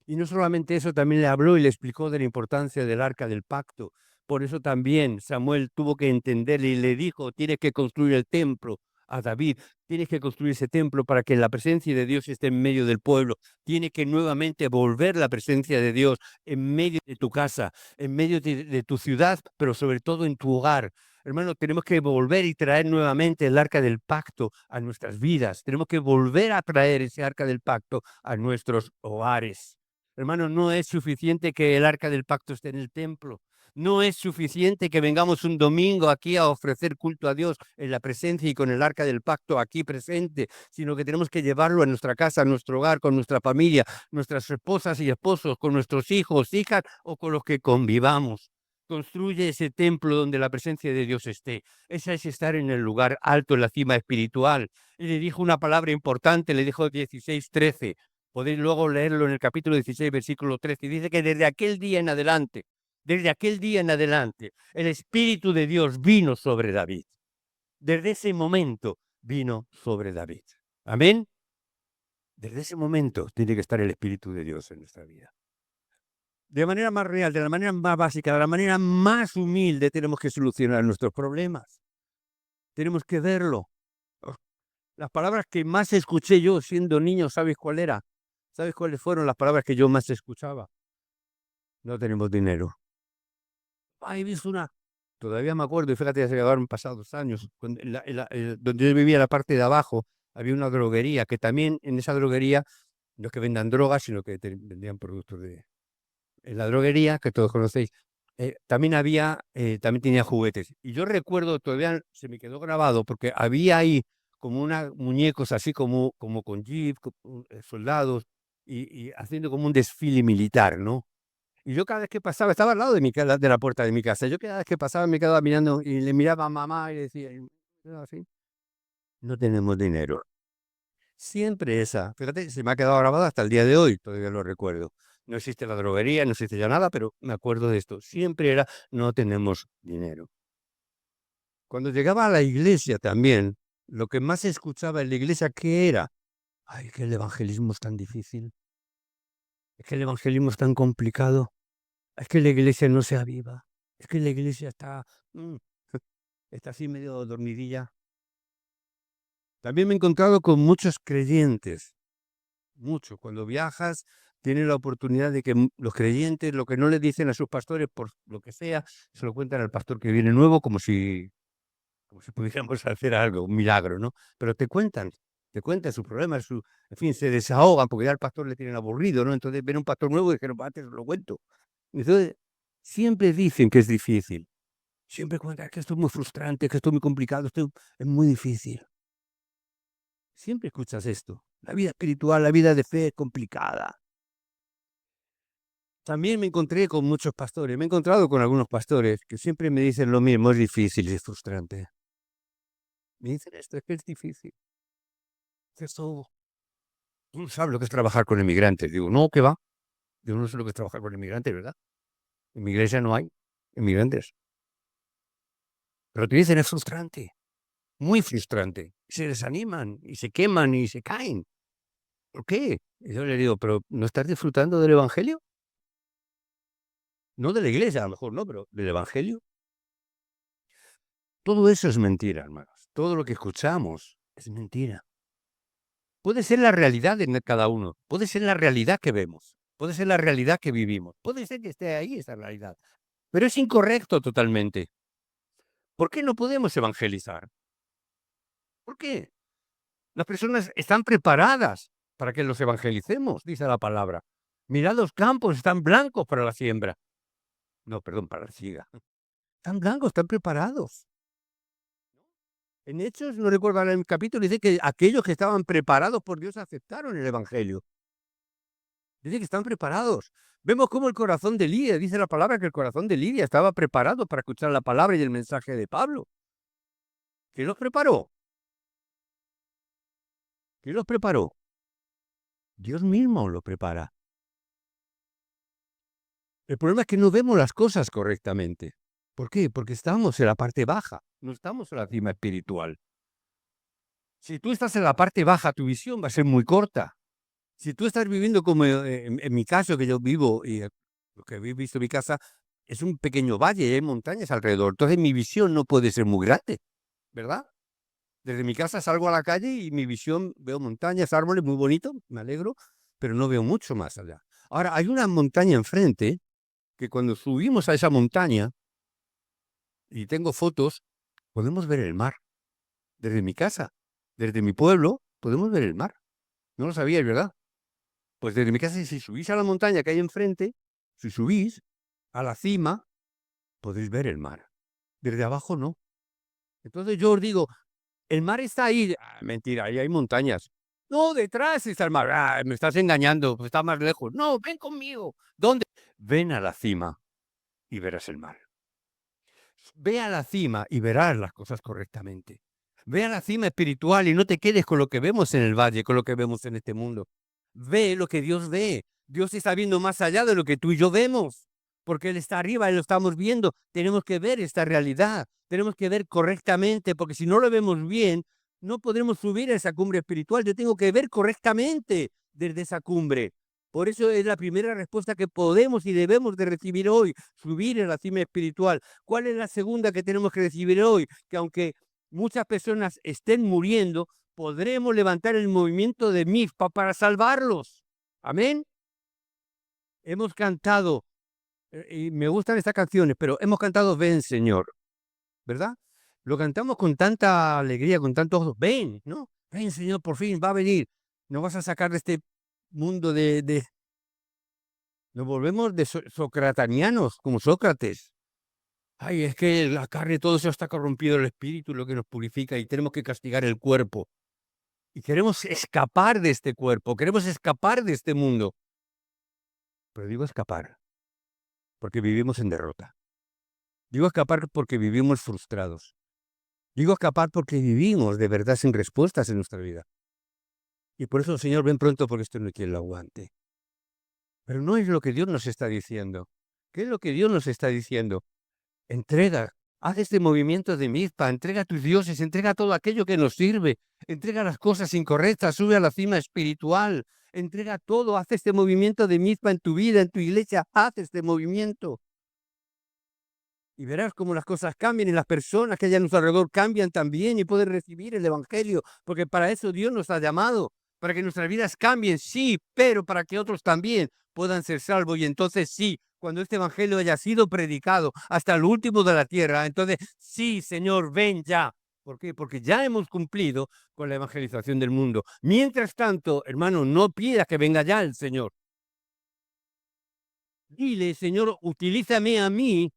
Y no solamente eso, también le habló y le explicó de la importancia del arca del pacto. Por eso también Samuel tuvo que entender y le dijo, tienes que construir el templo a David, tienes que construir ese templo para que la presencia de Dios esté en medio del pueblo, tiene que nuevamente volver la presencia de Dios en medio de tu casa, en medio de tu ciudad, pero sobre todo en tu hogar. Hermano, tenemos que volver y traer nuevamente el arca del pacto a nuestras vidas, tenemos que volver a traer ese arca del pacto a nuestros hogares. Hermano, no es suficiente que el arca del pacto esté en el templo. No es suficiente que vengamos un domingo aquí a ofrecer culto a Dios en la presencia y con el arca del pacto aquí presente, sino que tenemos que llevarlo a nuestra casa, a nuestro hogar, con nuestra familia, nuestras esposas y esposos, con nuestros hijos, hijas o con los que convivamos. Construye ese templo donde la presencia de Dios esté. Esa es estar en el lugar alto, en la cima espiritual. Y le dijo una palabra importante, le dijo 16:13. Podéis luego leerlo en el capítulo 16, versículo 13. Y dice que desde aquel día en adelante, el Espíritu de Dios vino sobre David. Desde ese momento vino sobre David. Amén. Desde ese momento tiene que estar el Espíritu de Dios en nuestra vida. De manera más real, de la manera más básica, de la manera más humilde, tenemos que solucionar nuestros problemas. Tenemos que verlo. Las palabras que más escuché yo siendo niño, ¿sabes cuál era? ¿Sabes cuáles fueron las palabras que yo más escuchaba? No tenemos dinero. Ay, ves una. Todavía me acuerdo, y fíjate, ya se quedaron pasados años. Donde yo vivía, en la parte de abajo, había una droguería, que también en esa droguería, no es que vendan drogas, sino que vendían productos de. En la droguería, que todos conocéis, también tenía juguetes. Y yo recuerdo, todavía se me quedó grabado, porque había ahí como muñecos así como con jeep, soldados, y haciendo como un desfile militar, ¿no? Y yo cada vez que pasaba, estaba al lado de la puerta de mi casa. Yo cada vez que pasaba me quedaba mirando y le miraba a mamá y decía, así, no tenemos dinero. Siempre esa, fíjate, se me ha quedado grabada hasta el día de hoy, todavía lo recuerdo. No existe la droguería, no existe ya nada, pero me acuerdo de esto. Siempre era, no tenemos dinero. Cuando llegaba a la iglesia también, lo que más se escuchaba en la iglesia, ¿qué era? Ay, que el evangelismo es tan difícil, es que el evangelismo es tan complicado. Es que la iglesia no se aviva. Es que la iglesia está así medio dormidilla. También me he encontrado con muchos creyentes, mucho. Cuando viajas, tienes la oportunidad de que los creyentes, lo que no le dicen a sus pastores, por lo que sea, se lo cuentan al pastor que viene nuevo, como si pudiéramos hacer algo, un milagro, ¿no? Pero te cuentan sus problemas, en fin, se desahogan, porque ya al pastor le tienen aburrido, ¿no? Entonces ven un pastor nuevo y dijeron, antes lo cuento. Entonces, siempre dicen que es difícil. Siempre cuentan que esto es muy frustrante, que esto es muy complicado, esto es muy difícil. Siempre escuchas esto. La vida espiritual, la vida de fe es complicada. También me encontré con muchos pastores, me he encontrado con algunos pastores que siempre me dicen lo mismo, es difícil, es frustrante. Me dicen esto, es que es difícil. Esto, tú no sabes lo que es trabajar con inmigrantes. Digo, no, ¿qué va? Yo no sé lo que es trabajar con inmigrantes, ¿verdad? En mi iglesia no hay inmigrantes. Pero te dicen, es frustrante, muy frustrante. Se desaniman y se queman y se caen. ¿Por qué? Y yo le digo, pero ¿no estás disfrutando del evangelio? No de la iglesia, a lo mejor no, pero del evangelio. Todo eso es mentira, hermanos. Todo lo que escuchamos es mentira. Puede ser la realidad de cada uno, puede ser la realidad que vemos, puede ser la realidad que vivimos, puede ser que esté ahí esa realidad, pero es incorrecto totalmente. ¿Por qué no podemos evangelizar? ¿Por qué? Las personas están preparadas para que los evangelicemos, dice la palabra. Mirad, los campos están blancos para la siembra. No, perdón, para la siega. Están blancos, están preparados. En Hechos, no recuerdo ahora el capítulo, dice que aquellos que estaban preparados por Dios aceptaron el evangelio. Dice que están preparados. Vemos cómo el corazón de Lidia, dice la palabra que el corazón de Lidia estaba preparado para escuchar la palabra y el mensaje de Pablo. ¿Quién los preparó? ¿Quién los preparó? Dios mismo lo prepara. El problema es que no vemos las cosas correctamente. ¿Por qué? Porque estamos en la parte baja, no estamos en la cima espiritual. Si tú estás en la parte baja, tu visión va a ser muy corta. Si tú estás viviendo como en mi caso, que yo vivo, y lo que habéis visto en mi casa, es un pequeño valle y hay montañas alrededor. Entonces mi visión no puede ser muy grande, ¿verdad? Desde mi casa salgo a la calle y mi visión, veo montañas, árboles, muy bonito, me alegro, pero no veo mucho más allá. Ahora, hay una montaña enfrente que cuando subimos a esa montaña, y tengo fotos, podemos ver el mar. Desde mi casa, desde mi pueblo, podemos ver el mar. No lo sabíais, ¿verdad? Pues desde mi casa, si subís a la montaña que hay enfrente, si subís a la cima, podéis ver el mar. Desde abajo no. Entonces yo os digo, el mar está ahí. Ah, mentira, ahí hay montañas. No, detrás está el mar. Ah, me estás engañando, pues está más lejos. No, ven conmigo. ¿Dónde? Ven a la cima y verás el mar. Ve a la cima y verás las cosas correctamente. Ve a la cima espiritual y no te quedes con lo que vemos en el valle, con lo que vemos en este mundo. Ve lo que Dios ve. Dios está viendo más allá de lo que tú y yo vemos, porque Él está arriba y lo estamos viendo. Tenemos que ver esta realidad, tenemos que ver correctamente, porque si no lo vemos bien, no podremos subir a esa cumbre espiritual. Yo tengo que ver correctamente desde esa cumbre. Por eso es la primera respuesta que podemos y debemos de recibir hoy, subir a la cima espiritual. ¿Cuál es la segunda que tenemos que recibir hoy? Que aunque muchas personas estén muriendo, podremos levantar el movimiento de MIFPA para salvarlos. Amén. Hemos cantado, y me gustan estas canciones, pero hemos cantado Ven, Señor, ¿verdad? Lo cantamos con tanta alegría, con tanto gozo. Ven, ¿no? Ven, Señor, por fin va a venir. Nos vas a sacar de este mundo nos volvemos de socratanianos, como Sócrates. Ay, es que la carne, todo eso está corrompido, el espíritu, lo que nos purifica, y tenemos que castigar el cuerpo. Y queremos escapar de este cuerpo, queremos escapar de este mundo. Pero digo escapar, porque vivimos en derrota. Digo escapar porque vivimos frustrados. Digo escapar porque vivimos de verdad sin respuestas en nuestra vida. Y por eso, Señor, ven pronto porque esto no hay quien lo aguante. Pero no es lo que Dios nos está diciendo. ¿Qué es lo que Dios nos está diciendo? Entrega, haz este movimiento de mizpa, entrega a tus dioses, entrega todo aquello que nos sirve, entrega las cosas incorrectas, sube a la cima espiritual, entrega todo, haz este movimiento de mizpa en tu vida, en tu iglesia, haz este movimiento. Y verás cómo las cosas cambian y las personas que hay a nuestro alrededor cambian también y pueden recibir el Evangelio, porque para eso Dios nos ha llamado, para que nuestras vidas cambien, sí, pero para que otros también puedan ser salvos. Y entonces sí, cuando este Evangelio haya sido predicado hasta el último de la tierra, entonces sí, Señor, ven ya. ¿Por qué? Porque ya hemos cumplido con la evangelización del mundo. Mientras tanto, hermano, no pidas que venga ya el Señor. Dile, Señor, utilízame a mí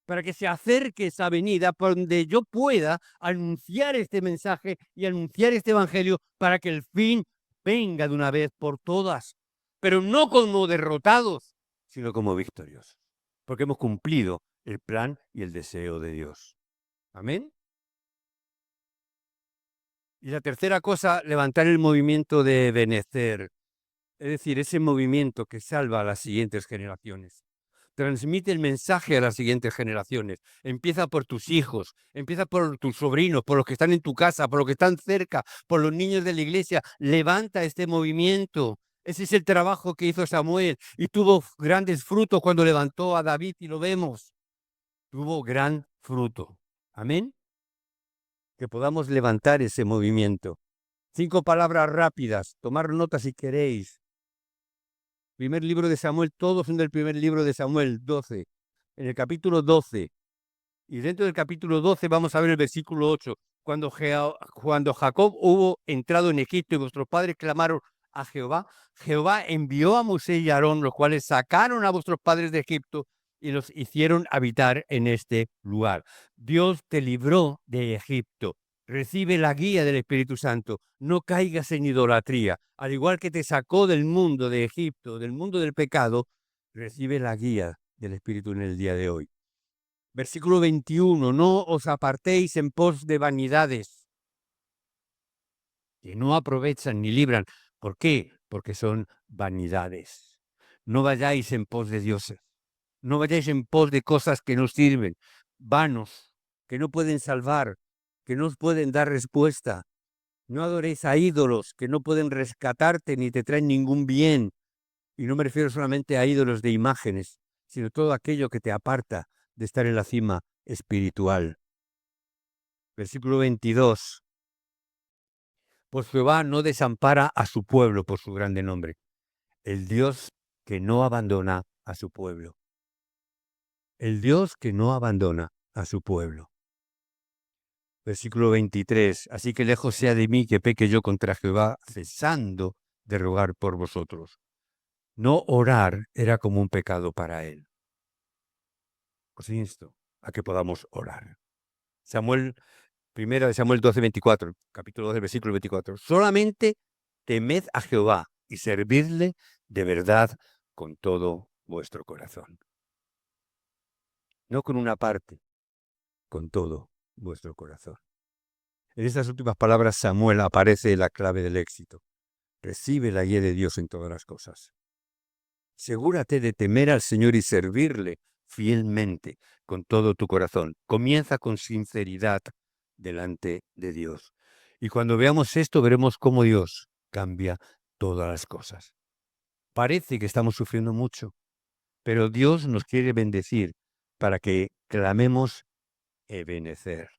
para que se acerque esa venida por donde yo pueda anunciar este mensaje y anunciar este evangelio para que el fin venga de una vez por todas, pero no como derrotados, sino como victoriosos, porque hemos cumplido el plan y el deseo de Dios. Amén. Y la tercera cosa, levantar el movimiento de Benecer, es decir, ese movimiento que salva a las siguientes generaciones. Transmite el mensaje a las siguientes generaciones. Empieza por tus hijos, empieza por tus sobrinos, por los que están en tu casa, por los que están cerca, por los niños de la iglesia. Levanta este movimiento. Ese es el trabajo que hizo Samuel y tuvo grandes frutos cuando levantó a David y lo vemos. Tuvo gran fruto. Amén. Que podamos levantar ese movimiento. 5 palabras rápidas. Tomar notas si queréis. Primer libro de Samuel, todos son del primer libro de Samuel, 12. En el capítulo 12, y dentro del capítulo 12 vamos a ver el versículo 8. Cuando Jacob hubo entrado en Egipto y vuestros padres clamaron a Jehová, Jehová envió a Moisés y a Aarón, los cuales sacaron a vuestros padres de Egipto y los hicieron habitar en este lugar. Dios te libró de Egipto. Recibe la guía del Espíritu Santo. No caigas en idolatría. Al igual que te sacó del mundo de Egipto, del mundo del pecado, recibe la guía del Espíritu en el día de hoy. Versículo 21, no os apartéis en pos de vanidades que no aprovechan ni libran. ¿Por qué? Porque son vanidades. No vayáis en pos de dioses, no vayáis en pos de cosas que no sirven, vanos, que no pueden salvar, que no os pueden dar respuesta. No adoréis a ídolos que no pueden rescatarte ni te traen ningún bien. Y no me refiero solamente a ídolos de imágenes, sino todo aquello que te aparta de estar en la cima espiritual. Versículo 22. Pues Jehová no desampara a su pueblo por su grande nombre. El Dios que no abandona a su pueblo. El Dios que no abandona a su pueblo. Versículo 23. Así que lejos sea de mí que peque yo contra Jehová, cesando de rogar por vosotros. No orar era como un pecado para él. Os insto a que podamos orar. Primera de Samuel 12:24, capítulo 12, versículo 24. Solamente temed a Jehová y servidle de verdad con todo vuestro corazón. No con una parte, con todo vuestro corazón. En estas últimas palabras Samuel aparece la clave del éxito. Recibe la guía de Dios en todas las cosas. Asegúrate de temer al Señor y servirle fielmente con todo tu corazón. Comienza con sinceridad delante de Dios. Y cuando veamos esto, veremos cómo Dios cambia todas las cosas. Parece que estamos sufriendo mucho, pero Dios nos quiere bendecir para que clamemos Ebenecer.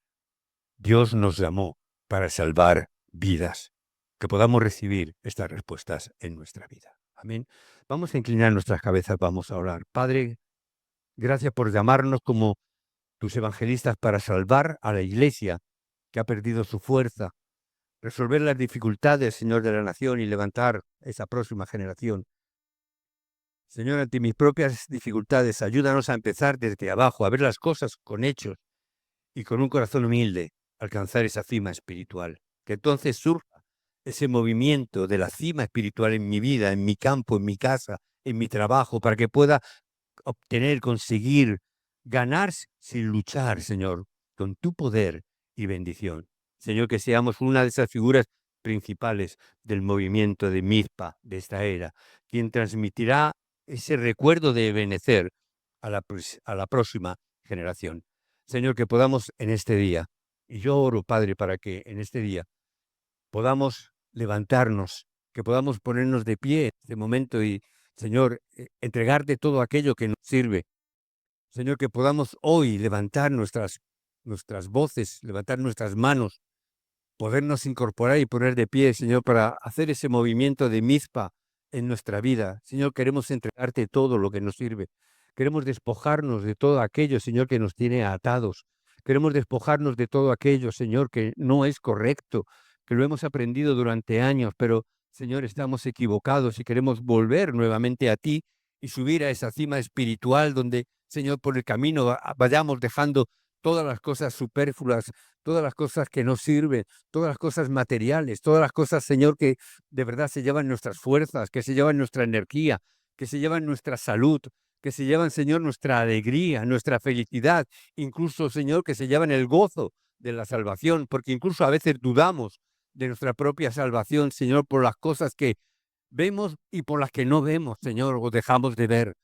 Dios nos llamó para salvar vidas, que podamos recibir estas respuestas en nuestra vida. Amén. Vamos a inclinar nuestras cabezas, vamos a orar. Padre, gracias por llamarnos como tus evangelistas para salvar a la iglesia que ha perdido su fuerza, resolver las dificultades, Señor, de la nación y levantar esa próxima generación. Señor, ante mis propias dificultades, ayúdanos a empezar desde abajo, a ver las cosas con hechos y con un corazón humilde, alcanzar esa cima espiritual. Que entonces surja ese movimiento de la cima espiritual en mi vida, en mi campo, en mi casa, en mi trabajo, para que pueda obtener, conseguir, ganar sin luchar, Señor, con tu poder y bendición. Señor, que seamos una de esas figuras principales del movimiento de Mizpa de esta era, quien transmitirá ese recuerdo de Ebenecer a la próxima generación. Señor, que podamos en este día, y yo oro, Padre, para que en este día podamos levantarnos, que podamos ponernos de pie en este momento y, Señor, entregarte todo aquello que nos sirve, Señor, que podamos hoy levantar nuestras voces, levantar nuestras manos, podernos incorporar y poner de pie, Señor, para hacer ese movimiento de Mizpa en nuestra vida. Señor, queremos entregarte todo lo que nos sirve. Queremos despojarnos de todo aquello, Señor, que nos tiene atados. Queremos despojarnos de todo aquello, Señor, que no es correcto, que lo hemos aprendido durante años, pero, Señor, estamos equivocados y queremos volver nuevamente a ti y subir a esa cima espiritual donde, Señor, por el camino vayamos dejando todas las cosas superfluas, todas las cosas que no sirven, todas las cosas materiales, todas las cosas, Señor, que de verdad se llevan nuestras fuerzas, que se llevan nuestra energía, que se llevan nuestra salud, que se llevan, Señor, nuestra alegría, nuestra felicidad, incluso, Señor, que se llevan el gozo de la salvación, porque incluso a veces dudamos de nuestra propia salvación, Señor, por las cosas que vemos y por las que no vemos, Señor, o dejamos de ver.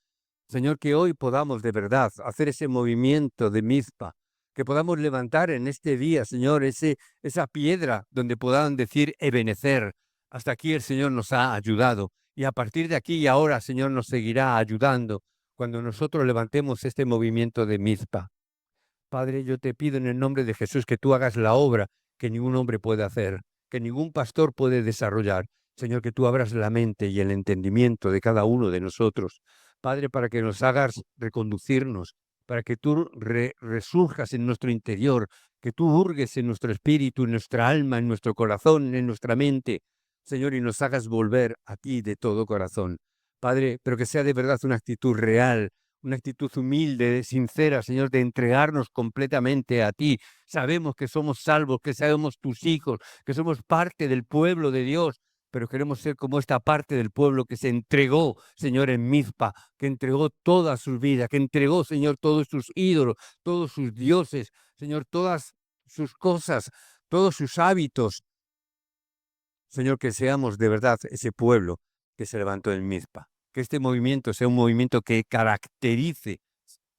Señor, que hoy podamos de verdad hacer ese movimiento de Mizpa, que podamos levantar en este día, Señor, esa piedra donde puedan decir Ebenecer. Hasta aquí el Señor nos ha ayudado y a partir de aquí y ahora, Señor, nos seguirá ayudando cuando nosotros levantemos este movimiento de Mizpa. Padre, yo te pido en el nombre de Jesús que tú hagas la obra que ningún hombre puede hacer, que ningún pastor puede desarrollar. Señor, que tú abras la mente y el entendimiento de cada uno de nosotros. Padre, para que nos hagas reconducirnos, para que tú resurjas en nuestro interior, que tú hurgues en nuestro espíritu, en nuestra alma, en nuestro corazón, en nuestra mente, Señor, y nos hagas volver a ti de todo corazón. Padre, pero que sea de verdad una actitud real, una actitud humilde, sincera, Señor, de entregarnos completamente a ti. Sabemos que somos salvos, que sabemos tus hijos, que somos parte del pueblo de Dios, pero queremos ser como esta parte del pueblo que se entregó, Señor, en Mizpa, que entregó toda su vida, que entregó, Señor, todos sus ídolos, todos sus dioses, Señor, todas sus cosas, todos sus hábitos. Señor, que seamos de verdad ese pueblo que se levantó en Mizpa. Que este movimiento sea un movimiento que caracterice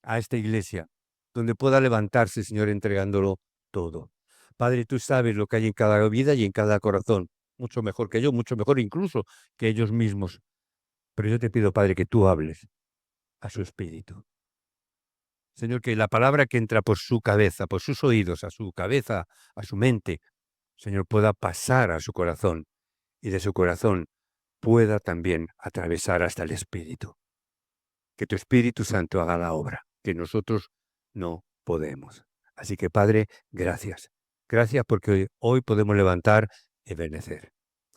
a esta iglesia, donde pueda levantarse, Señor, entregándolo todo. Padre, tú sabes lo que hay en cada vida y en cada corazón, mucho mejor que yo, mucho mejor incluso que ellos mismos. Pero yo te pido, Padre, que tú hables a su espíritu. Señor, que la palabra que entra por su cabeza, por sus oídos, a su cabeza, a su mente, Señor, pueda pasar a su corazón y de su corazón pueda también atravesar hasta el espíritu. Que tu Espíritu Santo haga la obra, que nosotros no podemos. Así que, Padre, gracias. Gracias porque hoy podemos levantar y benecer.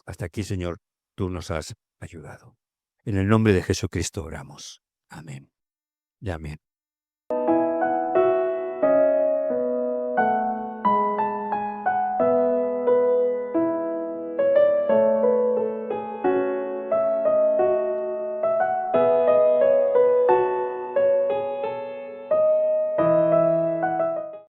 Hasta aquí, Señor, tú nos has ayudado. En el nombre de Jesucristo oramos. Amén. Y amén.